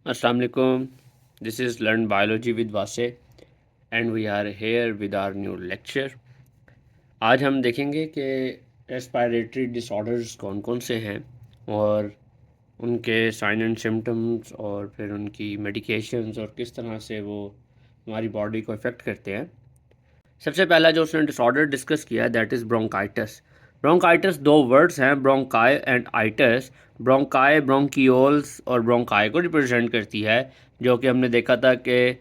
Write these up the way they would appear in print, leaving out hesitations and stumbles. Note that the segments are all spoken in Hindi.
Assalamu alaikum. This is Learn Biology with Vase and we are here with our new lecture. आज हम देखेंगे कि रेस्पिरेटरी डिसऑर्डर्स कौन कौन से हैं और उनके साइन एंड सिम्टम्स और फिर उनकी मेडिकेशंस और किस तरह से वो हमारी बॉडी को इफ़ेक्ट करते हैं। सबसे पहला जो उसने डिसऑर्डर डिस्कस किया दैट इज़ ब्रोंकाइटिस। ब्रोंकाइटिस दो वर्ड्स हैं, ब्रोंकाई एंड आइटस। ब्रोंकाई ब्रोंकियोल्स और ब्रोंकाई को रिप्रेजेंट करती है, जो कि हमने देखा था कि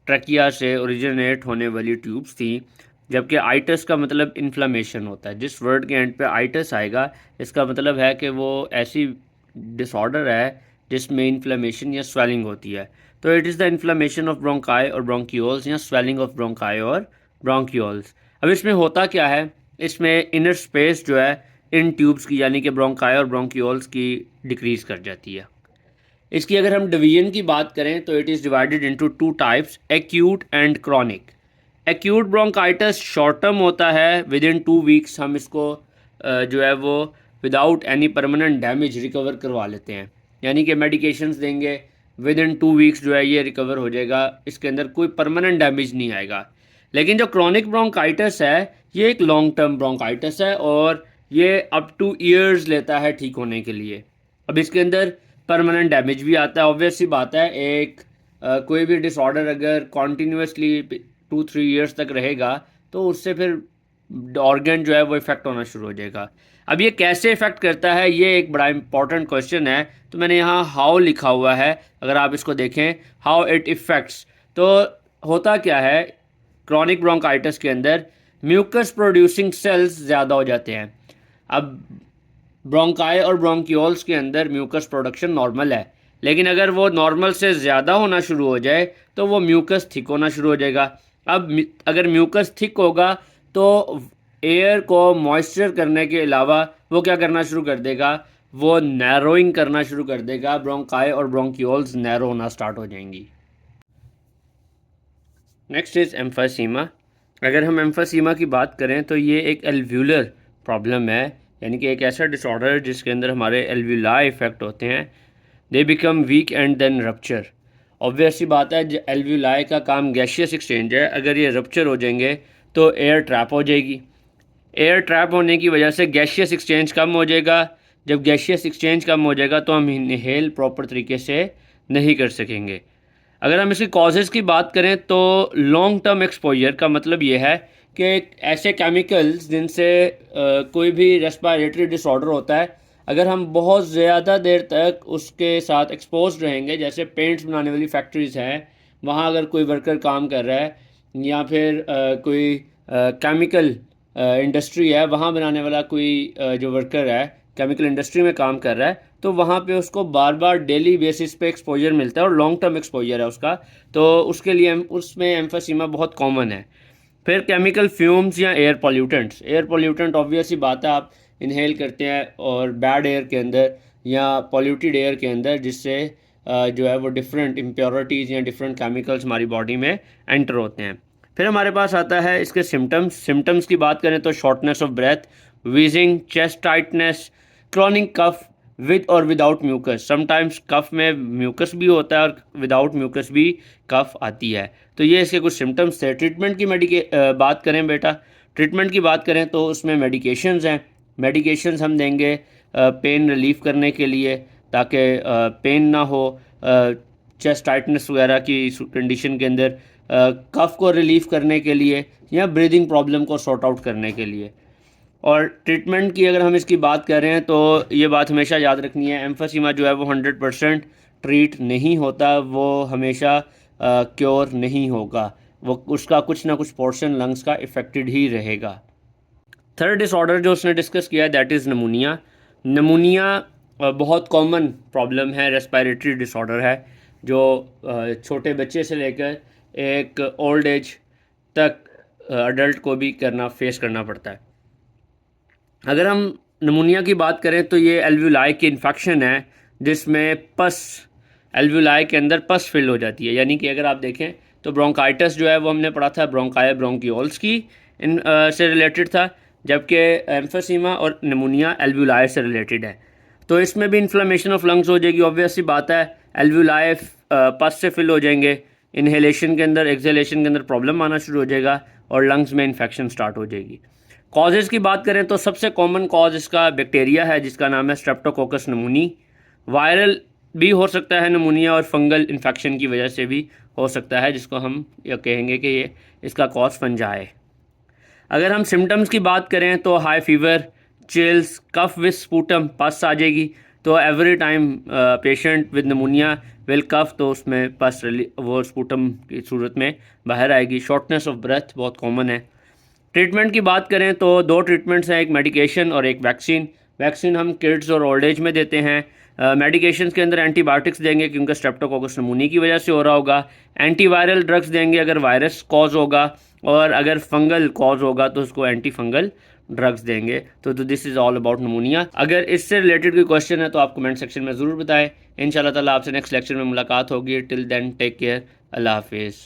ट्रकिया से ओरिजिनेट होने वाली ट्यूब्स थी, जबकि आइटस का मतलब इन्फ्लामेशन होता है। जिस वर्ड के एंड पे आइटस आएगा इसका मतलब है कि वो ऐसी डिसऑर्डर है जिसमें इन्फ्लामेशन या स्वेलिंग होती है। तो it is the inflammation of bronchi और ब्रोंकियोल्स या स्वेलिंग ऑफ ब्रोंकाई और ब्रोंकियोल्स। अब इसमें होता क्या है, इसमें इनर स्पेस जो है इन ट्यूब्स की यानी कि ब्रोंकाई और ब्रोंकियोल्स की डिक्रीज़ कर जाती है। इसकी अगर हम डिवीजन की बात करें तो it is divided into two types, acute and chronic. Acute bronchitis short term होता है, विद इन 2 वीक्स हम इसको जो है वो without any permanent damage recover करवा लेते हैं, यानी कि मेडिकेशंस देंगे, विद इन 2 वीक्स जो है ये रिकवर हो जाएगा, इसके अंदर कोई परमानेंट डैमेज नहीं आएगा। लेकिन जो क्रॉनिक ब्रोंकाइटिस है ये एक लॉन्ग टर्म ब्रोंकाइटिस है और ये अप टू ईयर्स लेता है ठीक होने के लिए। अब इसके अंदर परमानेंट डैमेज भी आता है। ऑब्वियस सी बात है, एक कोई भी डिसऑर्डर अगर कॉन्टीन्यूसली 2-3 ईयर्स तक रहेगा तो उससे फिर ऑर्गन जो है वो इफ़ेक्ट होना शुरू हो जाएगा। अब ये कैसे इफ़ेक्ट करता है ये एक बड़ा इंपॉर्टेंट क्वेश्चन है, तो मैंने यहाँ हाउ लिखा हुआ है। अगर आप इसको देखें, हाउ इट इफ़ेक्ट्स, तो होता क्या है, क्रॉनिक ब्रोंकाइटिस के अंदर म्यूकस प्रोड्यूसिंग सेल्स ज़्यादा हो जाते हैं। अब ब्रोंकाई और ब्रोंकियोल्स के अंदर म्यूकस प्रोडक्शन नॉर्मल है, लेकिन अगर वो नॉर्मल से ज़्यादा होना शुरू हो जाए तो वो म्यूकस थिक होना शुरू हो जाएगा। अब अगर म्यूकस थिक होगा तो एयर को मॉइस्चर करने के अलावा वो क्या करना शुरू कर देगा, वो नैरोइंग करना शुरू कर देगा। ब्रोंकाई और ब्रोंकियोल्स नैरो होना स्टार्ट हो जाएंगी। Next is emphysema. अगर हम एम्फासीमा की बात करें तो ये एक एल्व्यूलर प्रॉब्लम है, यानी कि एक ऐसा डिसऑर्डर है जिसके अंदर हमारे एल्व्यूलाई इफेक्ट होते हैं। They become weak and then rupture. Obvious सी बात है, एल्व्यूलाई का काम गैशियस एक्सचेंज है, अगर ये रप्चर हो जाएंगे तो एयर ट्रैप हो जाएगी। एयर ट्रैप होने की वजह से गैशियस एक्सचेंज कम हो जाएगा। जब गैशियस एक्सचेंज कम हो जाएगा तो हम इनहेल प्रॉपर तरीके से नहीं कर सकेंगे। अगर हम इसकी कॉजेज़ की बात करें तो लॉन्ग टर्म एक्सपोजर का मतलब ये है कि ऐसे केमिकल्स जिनसे कोई भी रेस्पिरेटरी डिसऑर्डर होता है, अगर हम बहुत ज़्यादा देर तक उसके साथ एक्सपोज रहेंगे, जैसे पेंट्स बनाने वाली फैक्ट्रीज़ हैं, वहाँ अगर कोई वर्कर काम कर रहा है, या फिर कोई केमिकल इंडस्ट्री है, वहाँ बनाने वाला कोई जो वर्कर है केमिकल इंडस्ट्री में काम कर रहा है, तो वहाँ पे उसको बार बार डेली बेसिस पे एक्सपोजर मिलता है और लॉन्ग टर्म एक्सपोजर है उसका, तो उसके लिए उसमें एम्फीसीमा बहुत कॉमन है। फिर केमिकल फ्यूम्स या air pollutants. Air pollutant obvious ही बात है, आप इनहेल करते हैं और बैड एयर के अंदर या पॉल्यूटेड एयर के अंदर, जिससे जो है वो डिफरेंट इम्प्योरिटीज़ या डिफरेंट केमिकल्स हमारी बॉडी में एंटर होते हैं। फिर हमारे पास आता है इसके सिम्टम्स की बात करें तो shortness of breath, wheezing, chest tightness, chronic cough with और विदाउट म्यूकस। समटाइम्स कफ में म्यूकस भी होता है और विदाउट म्यूकस भी कफ आती है। तो ये इसके कुछ सिम्टम्स थे। ट्रीटमेंट की बात करें बेटा, ट्रीटमेंट की बात करें तो उसमें मेडिकेशंस हैं। मेडिकेशंस हम देंगे पेन रिलीफ करने के लिए, ताकि पेन ना हो, चेस्ट टाइटनेस वगैरह की कंडीशन के अंदर, कफ को रिलीफ करने के लिए या ब्रीदिंग प्रॉब्लम को सॉर्ट आउट करने के लिए। और ट्रीटमेंट की अगर हम इसकी बात कर रहे हैं तो ये बात हमेशा याद रखनी है, एम्फीसीमा जो है वो 100% ट्रीट नहीं होता, वो हमेशा क्योर नहीं होगा, वो उसका कुछ ना कुछ पोर्शन लंग्स का इफ़ेक्टेड ही रहेगा। थर्ड डिसऑर्डर जो उसने डिस्कस किया है दैट इज़ नमूनिया। नमूनिया बहुत कॉमन प्रॉब्लम है, रेस्पिरेटरी डिसऑर्डर है, जो छोटे बच्चे से लेकर एक ओल्ड एज तक अडल्ट को भी फेस करना पड़ता है। अगर हम नमूनिया की बात करें तो ये एल्व्यूलाई की इन्फेक्शन है, जिसमें पस, एल्व्यूलाई के अंदर पस फिल हो जाती है। यानी कि अगर आप देखें तो ब्रोंकाइटिस जो है वो हमने पढ़ा था ब्रोंकाई ब्रोंकियोल्स की से रिलेटेड था, जबकि एम्फीसीमा और नमूनिया एल्व्यूलाई से रिलेटेड है। तो इसमें भी इन्फ्लेमेशन ऑफ लंग्स हो जाएगी। ऑब्वियस सी बात है, एल्व्यूलाई पस से फिल हो जाएंगे, इन्हेलेशन के अंदर, एक्सहेलेशन के अंदर प्रॉब्लम आना शुरू हो जाएगा और लंग्स में इन्फेक्शन स्टार्ट हो जाएगी। कॉजेज़ की बात करें तो सबसे कॉमन कॉज इसका बैक्टीरिया है जिसका नाम है स्ट्रेप्टोकोकस नमूनी। वायरल भी हो सकता है नमूनिया, और फंगल इन्फेक्शन की वजह से भी हो सकता है, जिसको हम ये कहेंगे कि ये इसका कॉज फंजाई है। अगर हम सिम्टम्स की बात करें तो high fever, chills, cough with sputum, pus आ जाएगी। तो every time patient with pneumonia will cough, तो उसमें पस वो स्पूटम की सूरत में बाहर आएगी। शॉर्टनेस ऑफ ब्रेथ बहुत कॉमन है। ट्रीटमेंट की बात करें तो 2 ट्रीटमेंट्स हैं, एक मेडिकेशन और एक वैक्सीन। वैक्सीन हम किड्स और ओल्ड एज में देते हैं। मेडिकेशंस के अंदर एंटीबायोटिक्स देंगे क्योंकि स्ट्रेप्टोकोकस नमूनी की वजह से हो रहा होगा। एंटीवायरल ड्रग्स देंगे अगर वायरस कॉज होगा, और अगर फंगल कॉज होगा तो उसको एंटी फंगल ड्रग्स देंगे। तो दिस इज़ ऑल अबाउट नमूनिया। अगर इससे रिलेटेड कोई क्वेश्चन है तो आप कमेंट सेक्शन में ज़रूर बताएं। इंशाल्लाह ताला आपसे नेक्स्ट लेक्चर में मुलाकात होगी। टिल देन टेक केयर, अल्लाह हाफिज़।